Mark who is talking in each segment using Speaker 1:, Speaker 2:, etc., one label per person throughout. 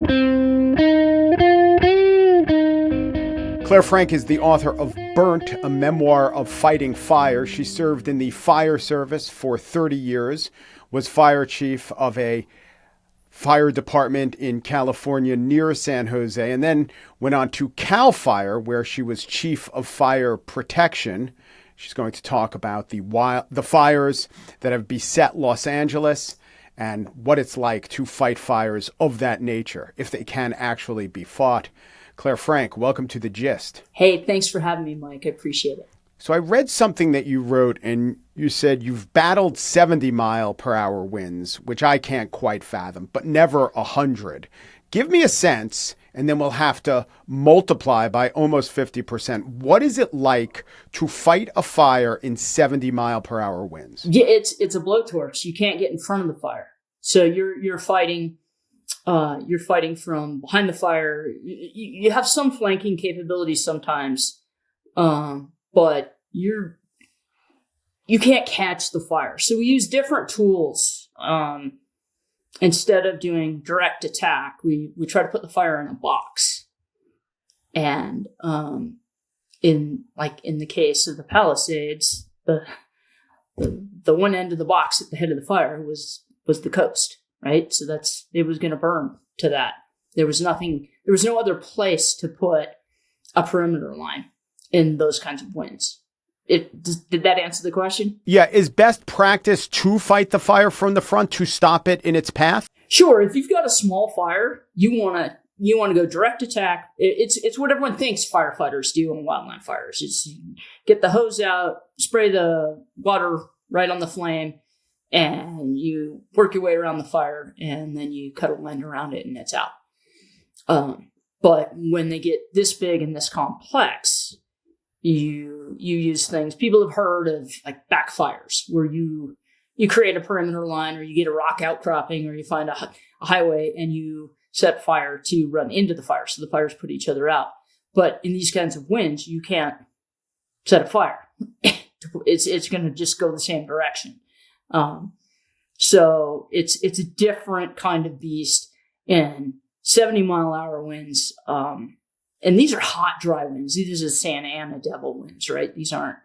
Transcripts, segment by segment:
Speaker 1: Clare Frank is the author of Burnt, a memoir of fighting fire. She served in the fire service for 30 years, was fire chief of a fire department in California near San Jose, and then went on to CAL FIRE, where she was chief of fire protection. She's going to talk about the fires that have beset Los Angeles and what it's like to fight fires of that nature, if they can actually be fought. Clare Frank, welcome to The Gist.
Speaker 2: Hey, thanks for having me, Mike. I appreciate it.
Speaker 1: So I read something that you wrote, and you said you've battled 70-mile-per-hour winds, which I can't quite fathom, but never 100. Give me a sense, and then we'll have to multiply by almost 50%. What is it like to fight a fire in 70-mile-per-hour winds?
Speaker 2: Yeah, it's a blowtorch. You can't get in front of the fire, so you're fighting. You're fighting from behind the fire. You have some flanking capabilities sometimes, but you can't catch the fire. So we use different tools. Instead of doing direct attack, we try to put the fire in a box. And in the case of the Palisades, the one end of the box at the head of the fire was the coast. Right. So it was going to burn to that. There was no other place to put a perimeter line in those kinds of winds. Did that answer the question?
Speaker 1: Yeah. Is best practice to fight the fire from the front to stop it in its path?
Speaker 2: Sure. If you've got a small fire, you want to go direct attack. It's what everyone thinks firefighters do on wildland fires. It's get the hose out, spray the water right on the flame, and you work your way around the fire, and then you cut a line around it, and it's out. But when they get this big and this complex, you use things people have heard of, like backfires, where you create a perimeter line, or you get a rock outcropping, or you find a highway and you set fire to run into the fire, so the fires put each other out. But in these kinds of winds, you can't set a fire. It's going to just go the same direction. So it's a different kind of beast in 70-mile-an-hour winds. And these are hot, dry winds. These are Santa Ana devil winds, right? These aren't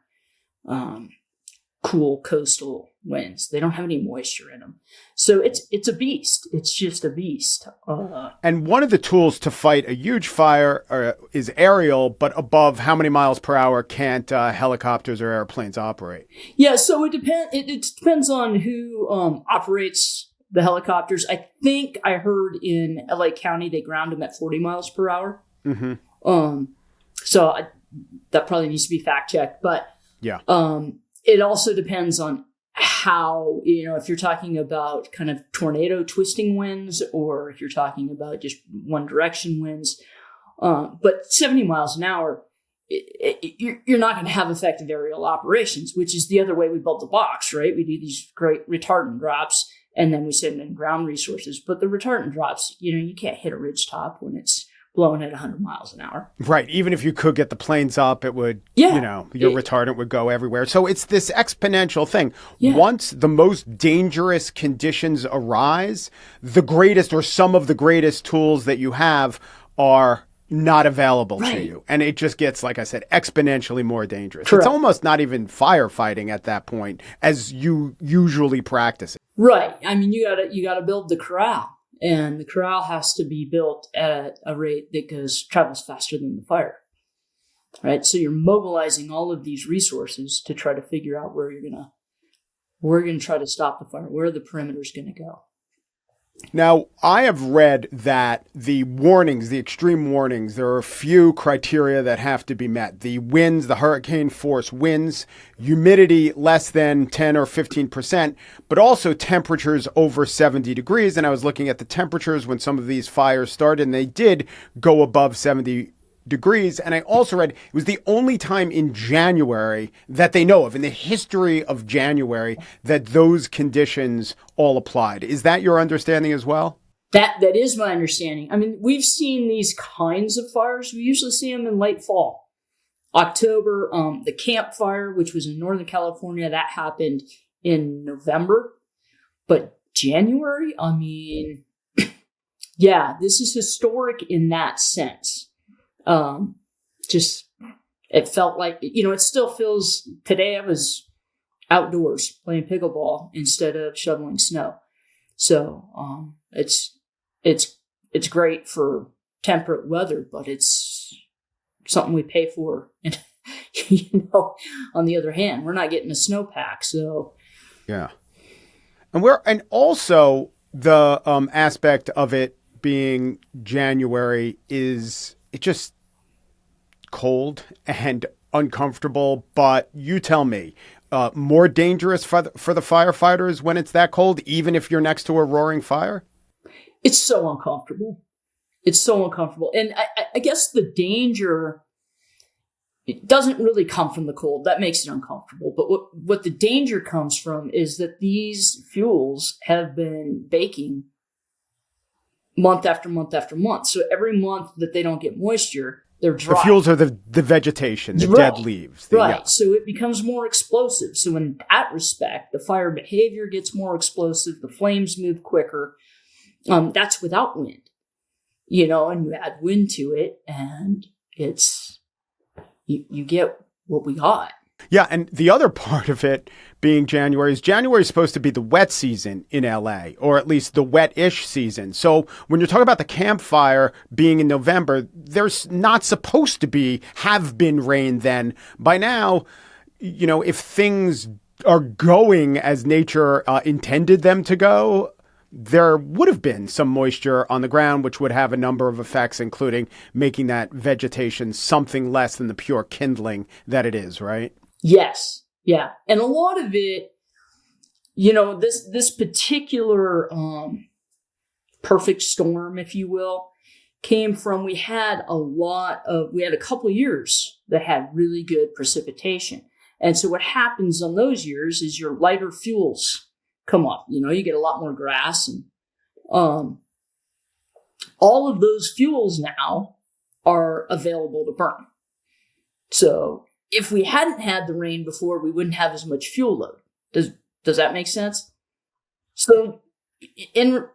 Speaker 2: cool coastal winds. They don't have any moisture in them. So it's a beast. It's just a beast.
Speaker 1: And one of the tools to fight a huge fire is aerial, but above how many miles per hour can't helicopters or airplanes operate?
Speaker 2: Yeah, so it depends on who operates the helicopters. I think I heard in LA County they ground them at 40 miles per hour.
Speaker 1: Mm-hmm.
Speaker 2: That probably needs to be fact checked, but
Speaker 1: yeah.
Speaker 2: It also depends on how, if you're talking about kind of tornado twisting winds, or if you're talking about just one direction winds. But 70 miles an hour, you're not going to have effective aerial operations, which is the other way we built the box, right? We do these great retardant drops, and then we send in ground resources. But the retardant drops, you can't hit a ridgetop when it's blowing at 100 miles an hour.
Speaker 1: Right. Even if you could get the planes up, it would, your retardant would go everywhere. So it's this exponential thing. Yeah. Once the most dangerous conditions arise, the greatest or some of the greatest tools that you have are not available to you. And it just gets, like I said, exponentially more dangerous. Correct. It's almost not even firefighting at that point as you usually practice it.
Speaker 2: Right. I mean, you gotta build the corral. And the corral has to be built at a rate that travels faster than the fire, right? So you're mobilizing all of these resources to try to figure out where you're gonna try to stop the fire, where the perimeter's gonna go.
Speaker 1: Now, I have read that the extreme warnings, there are a few criteria that have to be met. The winds, the hurricane force winds, humidity less than 10 or 15%, but also temperatures over 70 degrees. And I was looking at the temperatures when some of these fires started, and they did go above 70 degrees. And I also read it was the only time in January that they know of in the history of January that those conditions all applied. Is that your understanding as well?
Speaker 2: That is my understanding. I mean, we've seen these kinds of fires. We usually see them in late fall. October, the Camp Fire, which was in Northern California, that happened in November. But January, I mean, Yeah, this is historic in that sense. Just, it felt like, it still feels, today I was outdoors playing pickleball instead of shoveling snow. So, it's great for temperate weather, but it's something we pay for. And, on the other hand, we're not getting a snowpack. So,
Speaker 1: yeah. And also the aspect of it being January is it just cold and uncomfortable. But you tell me, more dangerous for the firefighters when it's that cold, even if you're next to a roaring fire?
Speaker 2: It's so uncomfortable. It's so uncomfortable. And I guess the danger, it doesn't really come from the cold. That makes it uncomfortable. But what the danger comes from is that these fuels have been baking month after month after month. So every month that they don't get moisture, they're dry.
Speaker 1: The fuels are the vegetation, the dead leaves.
Speaker 2: Right.
Speaker 1: Yeah.
Speaker 2: So it becomes more explosive. So in that respect, the fire behavior gets more explosive. The flames move quicker. That's without wind, and you add wind to it, and it's, you get what we got.
Speaker 1: Yeah, and the other part of it being January is supposed to be the wet season in LA, or at least the wet-ish season. So when you're talking about the campfire being in November, there's not supposed to have been rain then. By now, if things are going as nature intended them to go, there would have been some moisture on the ground, which would have a number of effects, including making that vegetation something less than the pure kindling that it is, right?
Speaker 2: Yes. Yeah. And a lot of it, this particular perfect storm, if you will, came from, we had a couple of years that had really good precipitation. And so what happens on those years is your lighter fuels come up. You get a lot more grass, and all of those fuels now are available to burn. So if we hadn't had the rain before, we wouldn't have as much fuel load. Does that make sense? So in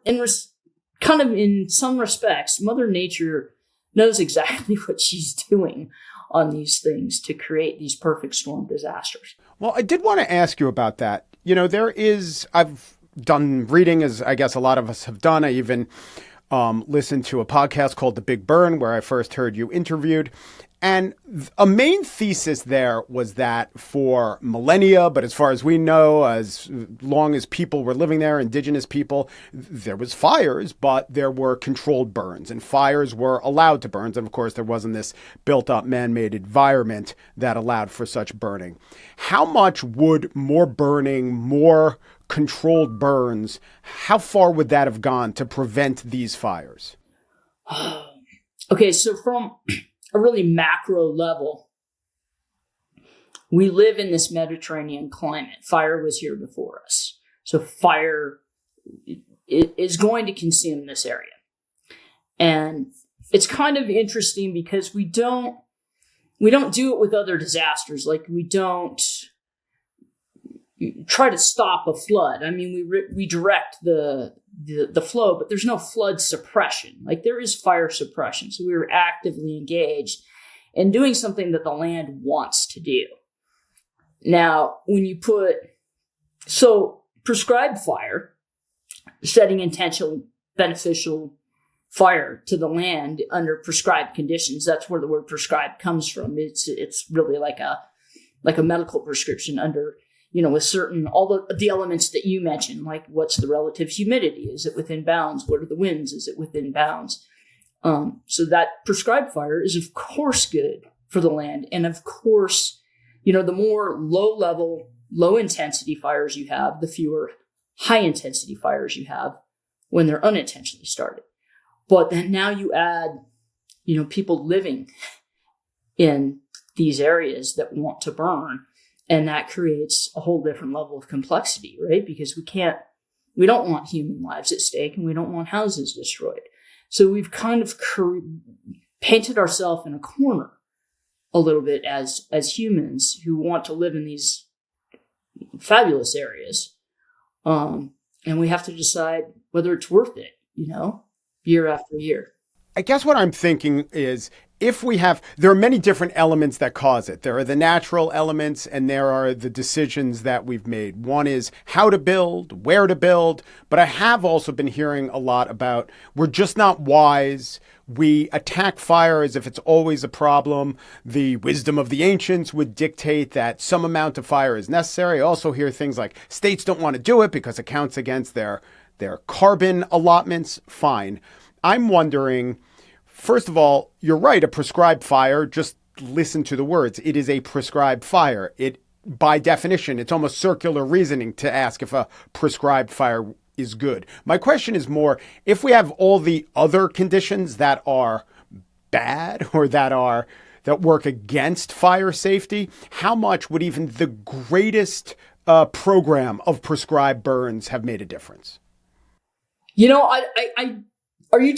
Speaker 2: some respects, Mother Nature knows exactly what she's doing on these things to create these perfect storm disasters.
Speaker 1: Well, I did want to ask you about that. I've done reading, as I guess a lot of us have done. I even listened to a podcast called The Big Burn, where I first heard you interviewed. And a main thesis there was that for millennia, but as far as we know, as long as people were living there, indigenous people, there was fires, but there were controlled burns, and fires were allowed to burn. And of course, there wasn't this built-up man-made environment that allowed for such burning. How much would more burning, more controlled burns, how far would that have gone to prevent these fires?
Speaker 2: Okay, so from a really macro level, we live in this Mediterranean climate. Fire was here before us. So fire is going to consume this area. And it's kind of interesting because we don't do it with other disasters. Like, we don't try to stop a flood. I mean, we direct the flow, but there's no flood suppression. Like, there is fire suppression. So we were actively engaged in doing something that the land wants to do. Now, when you prescribed fire, setting intentional beneficial fire to the land under prescribed conditions, that's where the word prescribed comes from. It's really like a medical prescription under, with certain, all the elements that you mentioned, like what's the relative humidity? Is it within bounds? What are the winds? Is it within bounds? So that prescribed fire is, of course, good for the land. And of course, the more low-level, low-intensity fires you have, the fewer high-intensity fires you have when they're unintentionally started. But then now you add, people living in these areas that want to burn, and that creates a whole different level of complexity, right? Because we don't want human lives at stake, and we don't want houses destroyed. So we've kind of painted ourselves in a corner a little bit as humans who want to live in these fabulous areas. And we have to decide whether it's worth it, year after year.
Speaker 1: I guess what I'm thinking is there are many different elements that cause it. There are the natural elements and there are the decisions that we've made. One is how to build, where to build. But I have also been hearing a lot about we're just not wise. We attack fire as if it's always a problem. The wisdom of the ancients would dictate that some amount of fire is necessary. I also hear things like states don't want to do it because it counts against their carbon allotments. Fine. I'm wondering, first of all, you're right, a prescribed fire, just listen to the words. It is a prescribed fire. It, by definition, it's almost circular reasoning to ask if a prescribed fire is good. My question is more, if we have all the other conditions that are bad or that work against fire safety, how much would even the greatest program of prescribed burns have made a difference?
Speaker 2: Are you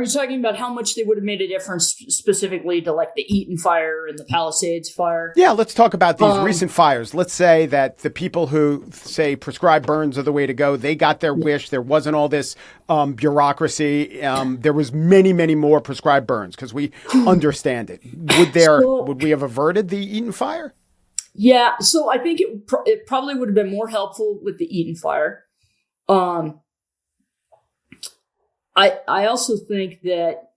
Speaker 2: talking about how much they would have made a difference specifically to like the Eaton fire and the Palisades fire?
Speaker 1: Yeah, let's talk about these recent fires. Let's say that the people who say prescribed burns are the way to go, they got their wish. There wasn't all this bureaucracy. There was many, many more prescribed burns because we understand it. Would we have averted the Eaton fire?
Speaker 2: Yeah, so I think it probably would have been more helpful with the Eaton fire. I also think that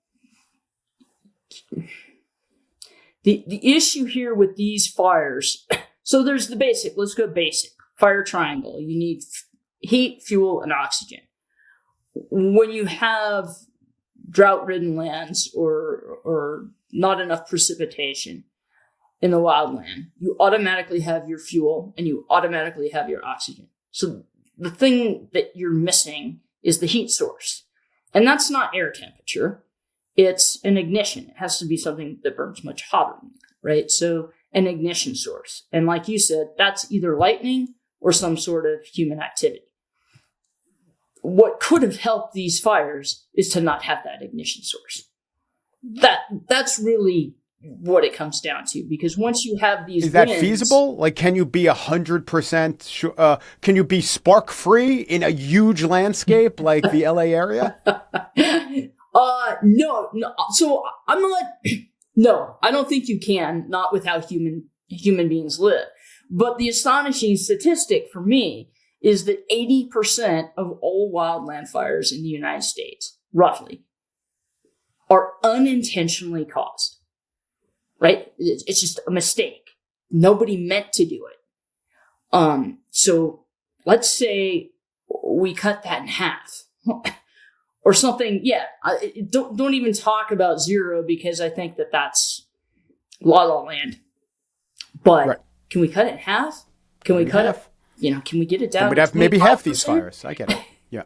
Speaker 2: the issue here with these fires, so there's the basic, let's go basic, fire triangle. You need heat, fuel, and oxygen. When you have drought-ridden lands or not enough precipitation in the wildland, you automatically have your fuel and you automatically have your oxygen. So the thing that you're missing is the heat source. And that's not air temperature. It's an ignition. It has to be something that burns much hotter than that, right? So an ignition source. And like you said, that's either lightning or some sort of human activity. What could have helped these fires is to not have that ignition source. That's really what it comes down to, because once you have these
Speaker 1: is that feasible? Like, can you be 100% can you be spark free in a huge landscape like the LA area?
Speaker 2: No. So I'm not. No, I don't think you can. Not with how human beings live. But the astonishing statistic for me is that 80% of all wildland fires in the United States, roughly, are unintentionally caused. Right? It's just a mistake. Nobody meant to do it. So let's say we cut that in half or something. Yeah. Don't even talk about zero, because I think that's La La Land. But right. Can we cut it in half? Can we cut it? Can we get it down?
Speaker 1: We'd have maybe half these fires. I get it. Yeah.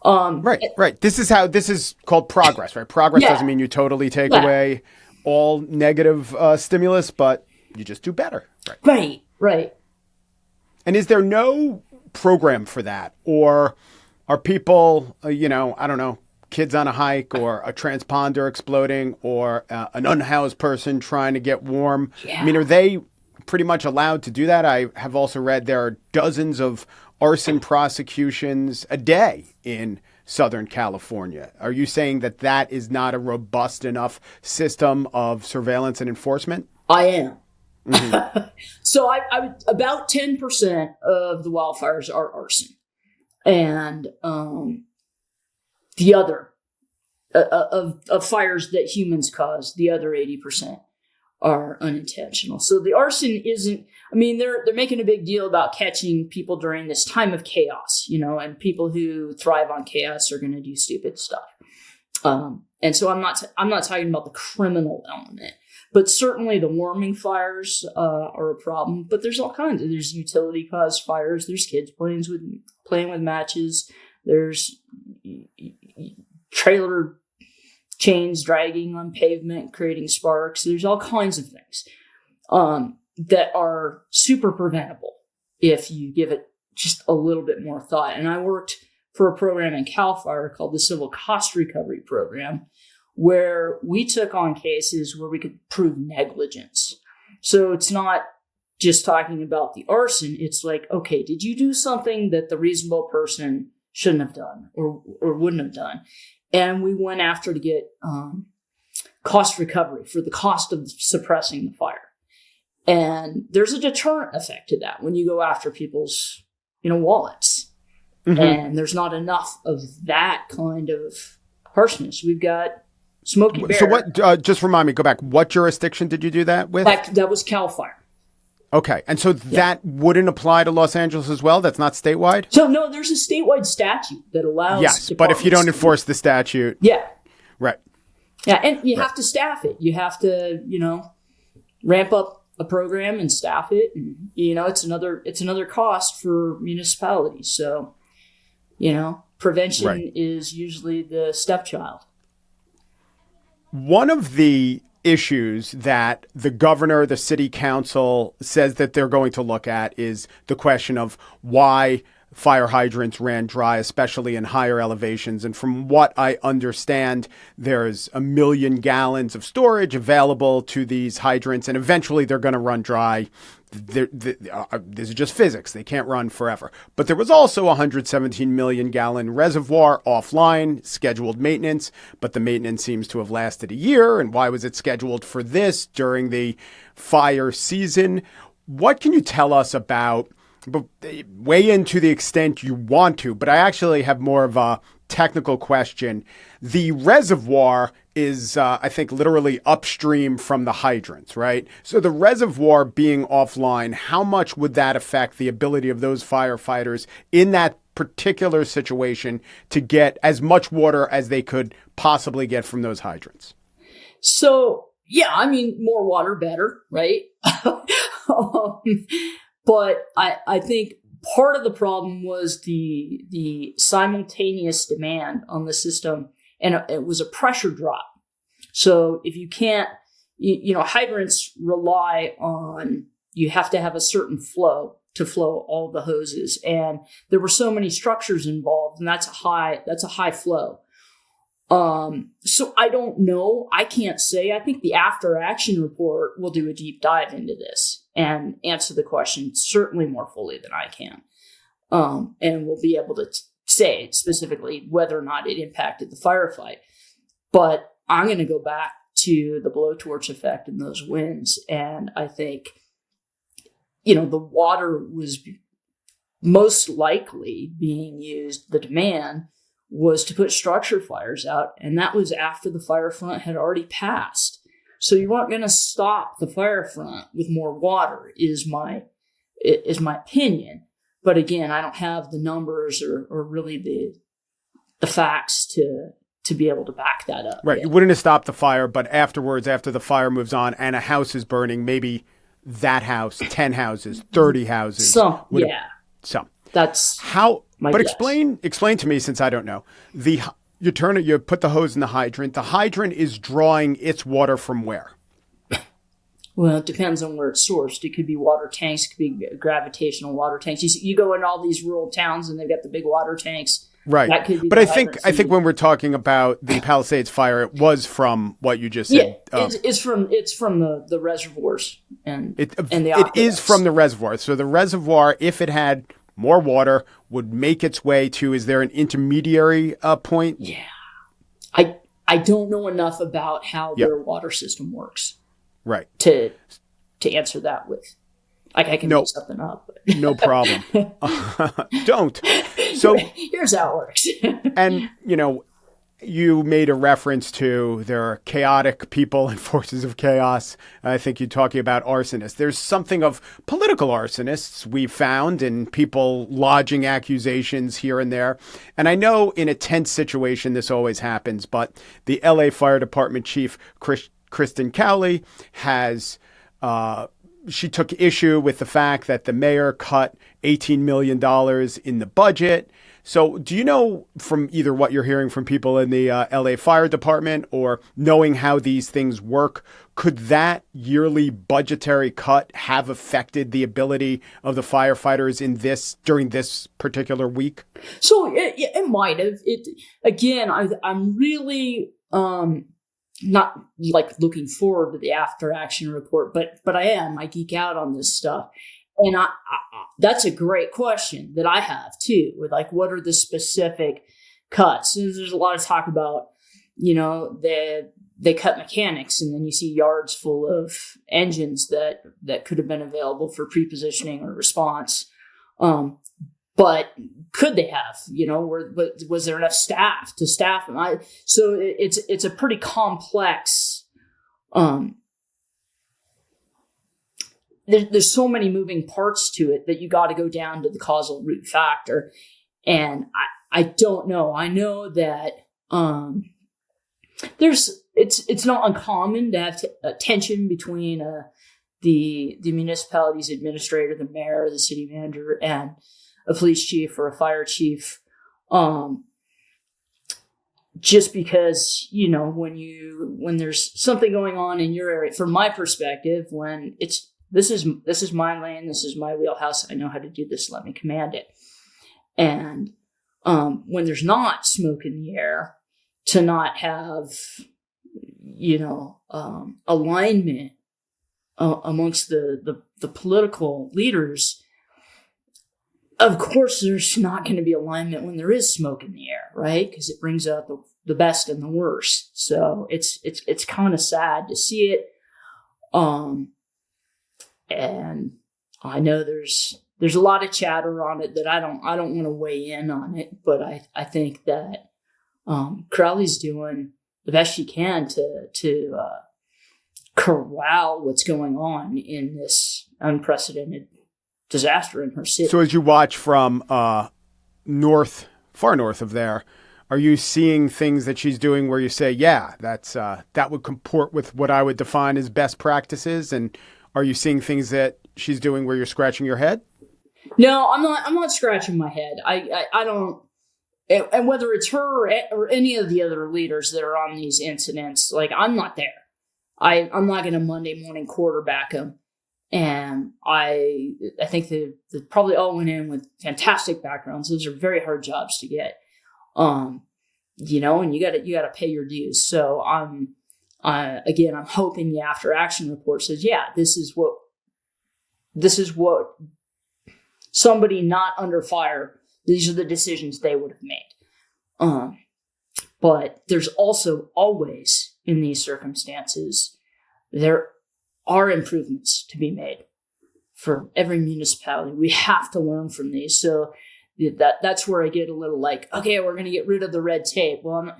Speaker 1: Right. This is called progress, right? Progress doesn't mean you totally take away all negative stimulus, but you just do better.
Speaker 2: Right.
Speaker 1: And is there no program for that? Or are people, I don't know, kids on a hike or a transponder exploding or an unhoused person trying to get warm? Yeah. I mean, are they pretty much allowed to do that? I have also read there are dozens of arson prosecutions a day in Southern California. Are you saying that is not a robust enough system of surveillance and enforcement?
Speaker 2: I am. Mm-hmm. So I about 10% of the wildfires are arson. And the other of fires that humans cause, the other 80% are unintentional. So the arson isn't, they're making a big deal about catching people during this time of chaos, and people who thrive on chaos are going to do stupid stuff. And so I'm not talking about the criminal element, but certainly the warming fires are a problem. But there's all kinds of, there's utility caused fires. There's kids playing with matches. There's trailer chains dragging on pavement, creating sparks. There's all kinds of things that are super preventable if you give it just a little bit more thought. And I worked for a program in CAL FIRE called the Civil Cost Recovery Program, where we took on cases where we could prove negligence. So it's not just talking about the arson. It's like, okay, did you do something that the reasonable person shouldn't have done or wouldn't have done? and we went after to get cost recovery for the cost of suppressing the fire. And there's a deterrent effect to that when you go after people's, wallets. Mm-hmm. And there's not enough of that kind of harshness. We've got Smokey Bear.
Speaker 1: So what? Just remind me. Go back. What jurisdiction did you do that with?
Speaker 2: That was Cal Fire.
Speaker 1: Okay, and so that wouldn't apply to Los Angeles as well? That's not statewide?
Speaker 2: So no, there's a statewide statute that allows.
Speaker 1: Yes, but if you don't enforce the statute, right.
Speaker 2: Yeah, and you have to staff it. You have to, ramp up a program and staff it. And, it's another cost for municipalities. So, prevention is usually the stepchild.
Speaker 1: One of the issues that the governor, the city council says that they're going to look at is the question of why fire hydrants ran dry, especially in higher elevations. And from what I understand, there's 1 million gallons of storage available to these hydrants, and eventually they're going to run dry. This is just physics. They can't run forever. But there was also a 117 million gallon reservoir offline, scheduled maintenance, but the maintenance seems to have lasted a year. And why was it scheduled for this during the fire season? What can you tell us about, weigh in to the extent you want to, but I actually have more of a technical question. The reservoir is, I think, literally upstream from the hydrants, right? So the reservoir being offline, how much would that affect the ability of those firefighters in that particular situation to get as much water as they could possibly get from those hydrants?
Speaker 2: So, more water, better, right? But I think part of the problem was the simultaneous demand on the system, and it was a pressure drop. So if you can't, hydrants rely on, you have to have a certain flow to flow all the hoses, and there were so many structures involved, and that's a high flow. So I don't know. I can't say. I think the after action report will do a deep dive into this and answer the question certainly more fully than I can. And we'll be able to say specifically whether or not it impacted the firefight. But I'm going to go back to the blowtorch effect and those winds. And I think, the water was most likely being used, the demand was to put structure fires out. And that was after the fire front had already passed. So you weren't going to stop the fire front with more water is my opinion. But again, I don't have the numbers or really the facts to be able to back that up.
Speaker 1: Right. You wouldn't have stopped the fire, but afterwards, after the fire moves on and a house is burning, maybe that house, 10 houses, 30 houses.
Speaker 2: Some. That's
Speaker 1: how.
Speaker 2: But
Speaker 1: guess. Explain to me, since I don't know. You put the hose in the hydrant. The hydrant is drawing its water from where?
Speaker 2: Well, it depends on where it's sourced. It could be water tanks. It could be gravitational water tanks. You go in all these rural towns and they've got the big water tanks.
Speaker 1: Right.
Speaker 2: That could be
Speaker 1: but I think when we're talking about the Palisades fire, it was from what you just said.
Speaker 2: Yeah, it's from the reservoirs and the
Speaker 1: it is from the reservoir. So the reservoir, if it had more water, would make its way to, is there an intermediary point?
Speaker 2: Yeah. I don't know enough about how their water system works.
Speaker 1: Right.
Speaker 2: To answer that with, I can make something up. But.
Speaker 1: No problem. Don't. So
Speaker 2: here's how it works.
Speaker 1: And, you made a reference to there are chaotic people and forces of chaos. I think you're talking about arsonists. There's something of political arsonists we've found and people lodging accusations here and there. And I know in a tense situation this always happens, but the LA Fire Department Chief, Kristen Cowley, has she took issue with the fact that the mayor cut $18 million in the budget. So do you know from either what you're hearing from people in the LA Fire Department or knowing how these things work, could that yearly budgetary cut have affected the ability of the firefighters during this particular week?
Speaker 2: So it might have. I'm really not like looking forward to the after action report, but I am. I geek out on this stuff. And that's a great question that I have too, with like, what are the specific cuts. There's a lot of talk about, they cut mechanics, and then you see yards full of engines that could have been available for pre-positioning or response. But could they have, was there enough staff to staff them? So it's a pretty complex, there's so many moving parts to it that you got to go down to the causal root factor. And I don't know. I know that, it's not uncommon to have a tension between, the municipality's administrator, the mayor, the city manager, and a police chief or a fire chief, just because, when there's something going on in your area, from my perspective, when this is my lane, this is my wheelhouse, I know how to do this, let me command it. And when there's not smoke in the air, to not have, alignment amongst the political leaders. Of course, there's not going to be alignment when there is smoke in the air, right? Because it brings out the best and the worst. So it's kind of sad to see it. And I know there's a lot of chatter on it that I don't want to weigh in on it, but I think that Crowley's doing the best she can to corral what's going on in this unprecedented disaster in her city.
Speaker 1: So as you watch from far north of there, are you seeing things that she's doing where you say, yeah, that would comport with what I would define as best practices? And are you seeing things that she's doing where you're scratching your head?
Speaker 2: No, I'm not scratching my head. I don't. And whether it's her or any of the other leaders that are on these incidents, like, I'm not there. I'm not going to Monday morning quarterback them. And I think they probably all went in with fantastic backgrounds. Those are very hard jobs to get, and you got to pay your dues. So I'm hoping the after action report says, yeah, this is what somebody not under fire, these are the decisions they would have made. But there's also always, in these circumstances, there are improvements to be made for every municipality. We have to learn from these. So that's where I get a little like, okay, we're going to get rid of the red tape. Well,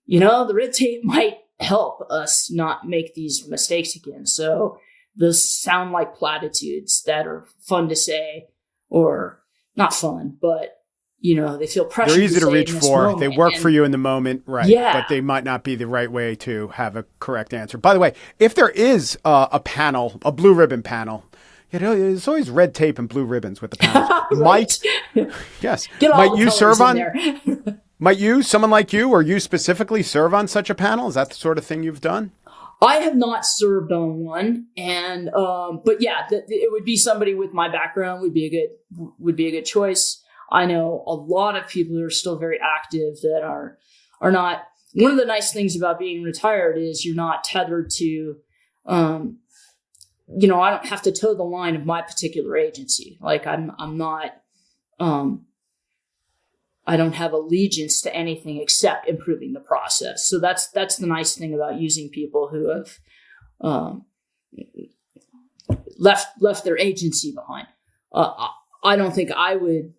Speaker 2: the red tape might help us not make these mistakes again. So those sound like platitudes that are fun to say, or not fun, but they feel pressure.
Speaker 1: They're easy to reach for. They work for you in the moment, right?
Speaker 2: Yeah.
Speaker 1: But they might not be the right way to have a correct answer. By the way, if there is a panel, a blue ribbon panel, there's always red tape and blue ribbons with the panels.
Speaker 2: Right.
Speaker 1: Yes.
Speaker 2: Get all
Speaker 1: might
Speaker 2: the
Speaker 1: you
Speaker 2: colors
Speaker 1: serve
Speaker 2: in
Speaker 1: on?
Speaker 2: there.
Speaker 1: Might you, someone like you, or you specifically serve on such a panel? Is that the sort of thing you've done?
Speaker 2: I have not served on one, and but yeah, it would be somebody with my background would be a good choice. I know a lot of people who are still very active that are not. One of the nice things about being retired is you're not tethered to, I don't have to toe the line of my particular agency. Like I'm not, I don't have allegiance to anything except improving the process. So that's the nice thing about using people who have left their agency behind. I don't think I would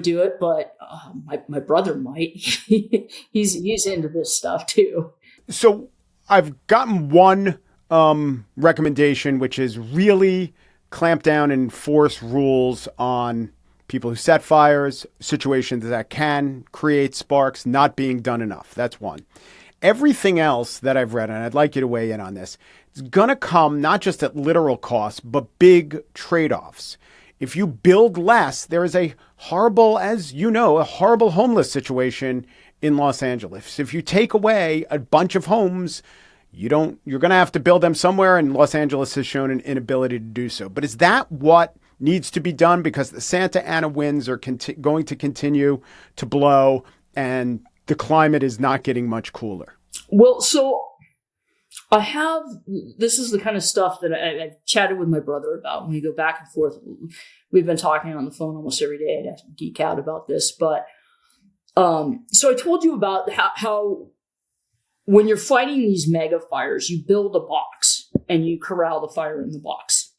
Speaker 2: do it, but my brother might. he's into this stuff too.
Speaker 1: So I've gotten one recommendation, which is really clamp down and enforce rules on people who set fires, situations that can create sparks, not being done enough. That's one. Everything else that I've read, and I'd like you to weigh in on this, it's going to come not just at literal costs, but big trade-offs. If you build less, there is a horrible homeless situation in Los Angeles. If you take away a bunch of homes, you're going to have to build them somewhere, and Los Angeles has shown an inability to do so. But is that what needs to be done? Because the Santa Ana winds are going to continue to blow, and the climate is not getting much cooler.
Speaker 2: Well, so this is the kind of stuff that I've chatted with my brother about when we go back and forth. We've been talking on the phone almost every day. I geek out about this, but So I told you about how when you're fighting these mega fires, you build a box and you corral the fire in the box.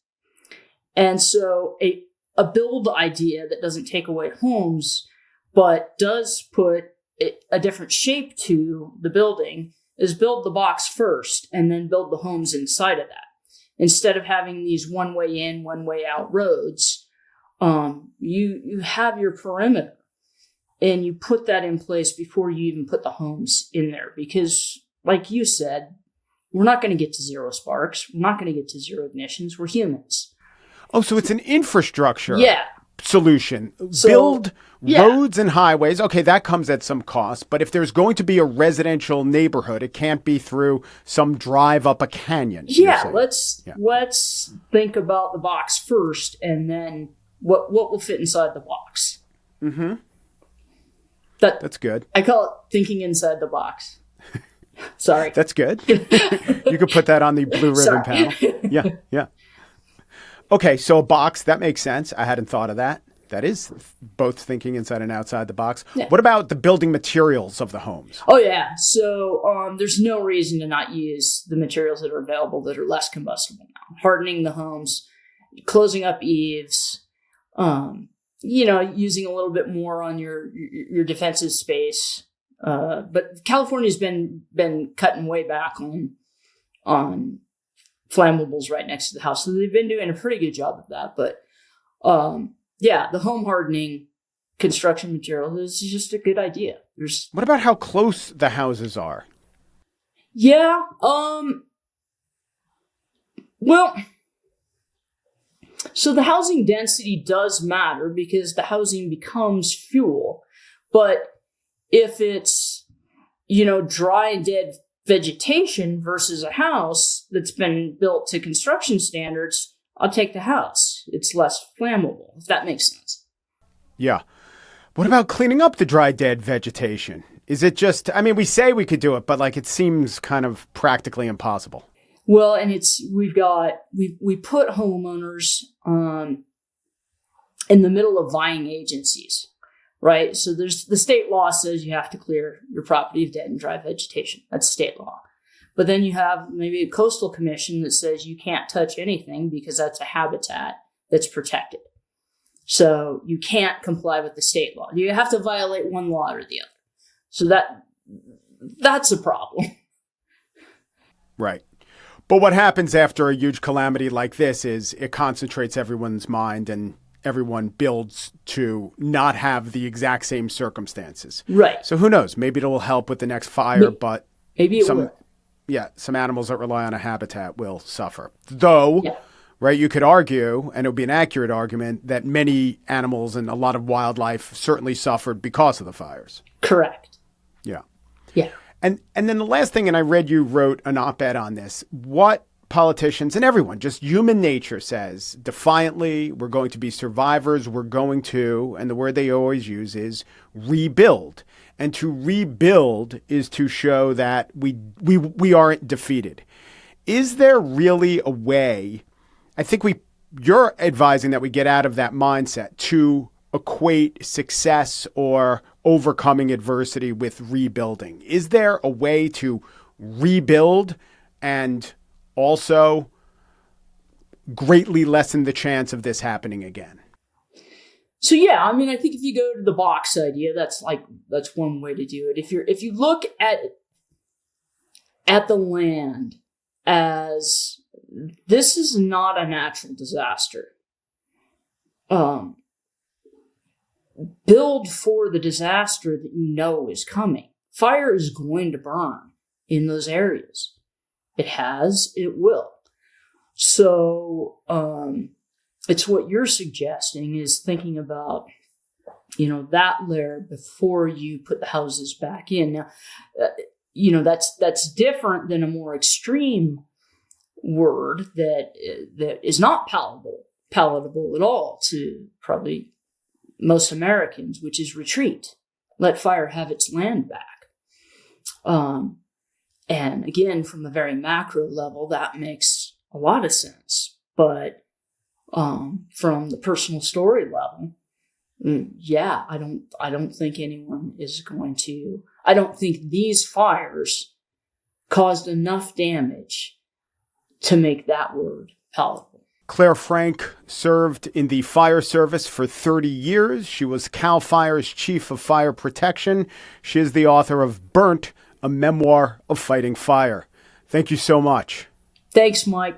Speaker 2: And so a build idea that doesn't take away homes, but does put a different shape to the building is build the box first and then build the homes inside of that. Instead of having these one way in, one way out roads, you have your perimeter. And you put that in place before you even put the homes in there. Because, like you said, we're not going to get to zero sparks. We're not going to get to zero ignitions. We're humans.
Speaker 1: Oh, so it's an infrastructure solution.
Speaker 2: So,
Speaker 1: build roads and highways. Okay, that comes at some cost. But if there's going to be a residential neighborhood, it can't be through some drive up a canyon.
Speaker 2: Yeah, let's think about the box first and then what will fit inside the box.
Speaker 1: Mm-hmm. That's good.
Speaker 2: I call it thinking inside the box. Sorry.
Speaker 1: That's good. You could put that on the blue ribbon panel. Yeah. Okay, so a box, that makes sense. I hadn't thought of that. That is both thinking inside and outside the box. Yeah. What about the building materials of the homes?
Speaker 2: Oh, yeah. So there's no reason to not use the materials that are available that are less combustible now. Hardening the homes, closing up eaves, using a little bit more on your defensive space. But California's been cutting way back on flammables right next to the house. So they've been doing a pretty good job of that. But the home hardening construction material is just a good idea.
Speaker 1: What about how close the houses are?
Speaker 2: Yeah. So the housing density does matter because the housing becomes fuel. But if it's, dry and dead vegetation versus a house that's been built to construction standards, I'll take the house. It's less flammable, if that makes sense.
Speaker 1: Yeah. What about cleaning up the dry, dead vegetation? Is it just, we say we could do it, but it seems kind of practically impossible.
Speaker 2: Well, and we put homeowners in the middle of vying agencies, right? So there's the state law says you have to clear your property of dead and dry vegetation. That's state law. But then you have maybe a coastal commission that says you can't touch anything because that's a habitat that's protected. So you can't comply with the state law. You have to violate one law or the other. So that's a problem.
Speaker 1: Right. But what happens after a huge calamity like this is it concentrates everyone's mind and everyone builds to not have the exact same circumstances.
Speaker 2: Right.
Speaker 1: So who knows? Maybe it will help with the next fire, but
Speaker 2: maybe it will.
Speaker 1: Yeah, some animals that rely on a habitat will suffer. Though, right, you could argue, and it would be an accurate argument, that many animals and a lot of wildlife certainly suffered because of the fires.
Speaker 2: Correct.
Speaker 1: Yeah.
Speaker 2: Yeah.
Speaker 1: And then the last thing, and I read you wrote an op-ed on this, what politicians and everyone, just human nature says, defiantly, we're going to be survivors, we're going to, and the word they always use is rebuild. And to rebuild is to show that we aren't defeated. Is there really a way, I think you're advising that we get out of that mindset to equate success or overcoming adversity with rebuilding. Is there a way to rebuild and also greatly lessen the chance of this happening again?
Speaker 2: So yeah, I think if you go to the box idea, that's one way to do it. If you look at the land as this is not a natural disaster. Build for the disaster that you know is coming. Fire is going to burn in those areas. It has, it will. So, it's what you're suggesting is thinking about, that layer before you put the houses back in. Now, that's different than a more extreme word that is not palatable at all to probably most Americans, which is retreat. Let fire have its land back. And again, from a very macro level, that makes a lot of sense. But from the personal story level, Yeah, I don't think anyone is going to. I don't think these fires caused enough damage to make that word palatable.
Speaker 1: Clare Frank served in the fire service for 30 years. She was CAL FIRE's chief of fire protection. She is the author of Burnt, a memoir of fighting fire. Thank you so much.
Speaker 2: Thanks, Mike.